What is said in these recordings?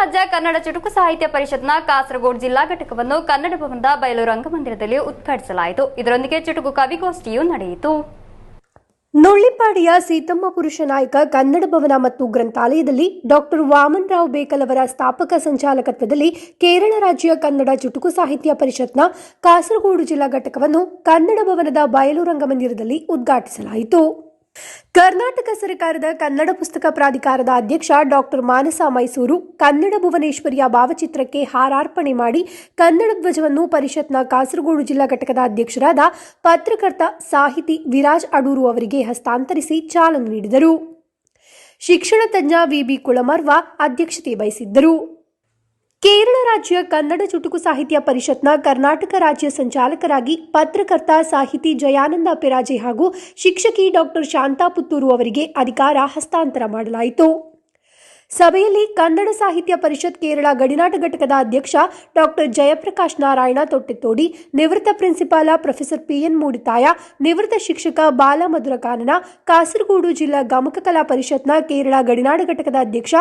ರಾಜ್ಯ ಕನ್ನಡ ಚುಟುಕು ಸಾಹಿತ್ಯ ಪರಿಷತ್ನ ಕಾಸರಗೋಡು ಜಿಲ್ಲಾ ಘಟಕವನ್ನು ಕನ್ನಡ ಭವನದ ಬಯಲು ರಂಗಮಂದಿರದಲ್ಲಿ ಉದ್ಘಾಟಿಸಲಾಯಿತು. ಇದರೊಂದಿಗೆ ಚುಟುಕು ಕವಿಗೋಷ್ಠಿಯೂ ನಡೆಯಿತು. ನುಳ್ಳಿಪಾಡಿಯ ಸೀತಮ್ಮ ಪುರುಷ ನಾಯಕ ಕನ್ನಡ ಭವನ ಮತ್ತು ಗ್ರಂಥಾಲಯದಲ್ಲಿ ಡಾಕ್ಟರ್ ವಾಮನ್ ರಾವ್ ಬೇಕಲ್ ಅವರ ಸ್ಥಾಪಕ ಸಂಚಾಲಕತ್ವದಲ್ಲಿ ಕೇರಳ ರಾಜ್ಯ ಕನ್ನಡ ಚುಟುಕು ಸಾಹಿತ್ಯ ಪರಿಷತ್ನ ಕಾಸರಗೋಡು ಜಿಲ್ಲಾ ಘಟಕವನ್ನು ಕನ್ನಡ ಭವನದ ಬಯಲು ರಂಗಮಂದಿರದಲ್ಲಿ ಉದ್ಘಾಟಿಸಲಾಯಿತು. ಕರ್ನಾಟಕ ಸರ್ಕಾರದ ಕನ್ನಡ ಪುಸ್ತಕ ಪ್ರಾಧಿಕಾರದ ಅಧ್ಯಕ್ಷ ಡಾಕ್ಟರ್ ಮಾನಸ ಮೈಸೂರು ಕನ್ನಡ ಭುವನೇಶ್ವರಿಯ ಭಾವಚಿತ್ರಕ್ಕೆ ಹಾರಾರ್ಪಣೆ ಮಾಡಿ ಕನ್ನಡ ಧ್ವಜವನ್ನು ಪರಿಷತ್ನ ಕಾಸರಗೋಡು ಜಿಲ್ಲಾ ಘಟಕದ ಅಧ್ಯಕ್ಷರಾದ ಪತ್ರಕರ್ತ ಸಾಹಿತಿ ವಿರಾಜ್ ಅಡೂರು ಅವರಿಗೆ ಹಸ್ತಾಂತರಿಸಿ ಚಾಲನೆ ನೀಡಿದರು. ಶಿಕ್ಷಣ ತಜ್ಞ ವಿಬಿ ಕುಳಮರ್ವ ಅಧ್ಯಕ್ಷತೆ ವಹಿಸಿದ್ದರು. ಕೇರಳ ರಾಜ್ಯ ಕನ್ನಡ ಚುಟುಕು ಸಾಹಿತ್ಯ ಪರಿಷತ್ನ ಕರ್ನಾಟಕ ರಾಜ್ಯ ಸಂಚಾಲಕರಾಗಿ ಪತ್ರಕರ್ತ ಸಾಹಿತಿ ಜಯಾನಂದ ಪೆರಾಜೆ ಹಾಗೂ ಶಿಕ್ಷಕಿ ಡಾಕ್ಟರ್ ಶಾಂತಾ ಪುತ್ತೂರು ಅವರಿಗೆ ಅಧಿಕಾರ ಹಸ್ತಾಂತರ ಮಾಡಲಾಯಿತು. ಸಭೆಯಲ್ಲಿ ಕನ್ನಡ ಸಾಹಿತ್ಯ ಪರಿಷತ್ ಕೇರಳ ಗಡಿನಾಟ ಘಟಕದ ಅಧ್ಯಕ್ಷ ಡಾಕ್ಟರ್ ಜಯಪ್ರಕಾಶ್ ನಾರಾಯಣ ತೊಟ್ಟೆತೋಡಿ, ನಿವೃತ್ತ ಪ್ರಿನ್ಸಿಪಾಲ ಪ್ರೊಫೆಸರ್ ಪಿಎನ್ ಮೂಡಿತಾಯ, ನಿವೃತ್ತ ಶಿಕ್ಷಕ ಬಾಲ ಮಧುರಕಾನನ, ಕಾಸರಗೋಡು ಜಿಲ್ಲಾ ಗಮಕ ಕಲಾ ಪರಿಷತ್ನ ಕೇರಳ ಗಡಿನಾಡ ಘಟಕದ ಅಧ್ಯಕ್ಷ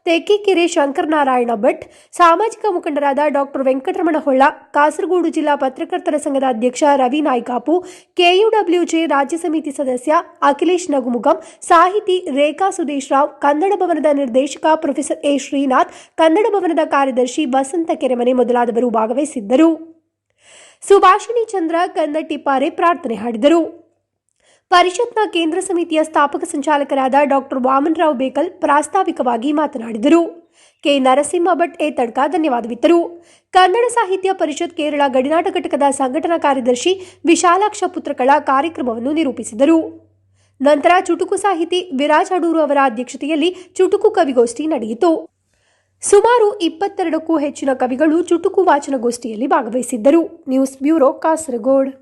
ತೆಕ್ಕೆಕೆರೆ ಶಂಕರನಾರಾಯಣ ಭಟ್, ಸಾಮಾಜಿಕ ಮುಖಂಡರಾದ ಡಾಕ್ಟರ್ ವೆಂಕಟರಮಣ ಹೊಳ್ಳ, ಕಾಸರಗೋಡು ಜಿಲ್ಲಾ ಪತ್ರಕರ್ತರ ಸಂಘದ ಅಧ್ಯಕ್ಷ ರವಿ ನಾಯ್ಕಾಪು, ಕೆಯುಡಬ್ಲ್ಯೂಜೆ ರಾಜ್ಯ ಸಮಿತಿ ಸದಸ್ಯ ಅಖಿಲೇಶ್ ನಗುಮುಗಂ, ಸಾಹಿತಿ ರೇಖಾ ಸುದೇಶ್ ರಾವ್, ಕನ್ನಡ ಭವನದ ನಿರ್ದೇಶಕ ಪ್ರೊಫೆಸರ್ ಎ ಶ್ರೀನಾಥ್, ಕನ್ನಡ ಭವನದ ಕಾರ್ಯದರ್ಶಿ ವಸಂತ ಕೆರೆಮನೆ ಮೊದಲಾದವರು ಭಾಗವಹಿಸಿದ್ದರು. ಸುಭಾಷಿಣಿ ಚಂದ್ರ ಕನ್ನಟ್ಟಿಪಾರೆ ಪ್ರಾರ್ಥನೆ ಹಾಡಿದರು. ಪರಿಷತ್ನ ಕೇಂದ್ರ ಸಮಿತಿಯ ಸ್ಥಾಪಕ ಸಂಚಾಲಕರಾದ ಡಾಕ್ಟರ್ ವಾಮನ್ ರಾವ್ ಬೇಕಲ್ ಪ್ರಾಸ್ತಾವಿಕವಾಗಿ ಮಾತನಾಡಿದರು. ಕೆ ನರಸಿಂಹ ಭಟ್ ಎ ತಡ್ಕ ಧನ್ಯವಾದವಿತ್ತರು. ಕನ್ನಡ ಸಾಹಿತ್ಯ ಪರಿಷತ್ ಕೇರಳ ಗಡಿನಾಟ ಘಟಕದ ಸಂಘಟನಾ ಕಾರ್ಯದರ್ಶಿ ವಿಶಾಲಾಕ್ಷ ಪುತ್ರಕಳ ಕಾರ್ಯಕ್ರಮವನ್ನು ನಿರೂಪಿಸಿದರು. ನಂತರ ಚುಟುಕು ಸಾಹಿತಿ ವಿರಾಜ್ ಅಡೂರು ಅವರ ಅಧ್ಯಕ್ಷತೆಯಲ್ಲಿ ಚುಟುಕು ಕವಿಗೋಷ್ಠಿ ನಡೆಯಿತು. ಸುಮಾರು 22ಕ್ಕೂ ಹೆಚ್ಚಿನ ಕವಿಗಳು ಚುಟುಕು ವಾಚನಗೋಷ್ಠಿಯಲ್ಲಿ ಭಾಗವಹಿಸಿದ್ದರು. News bureau, Kasaragod.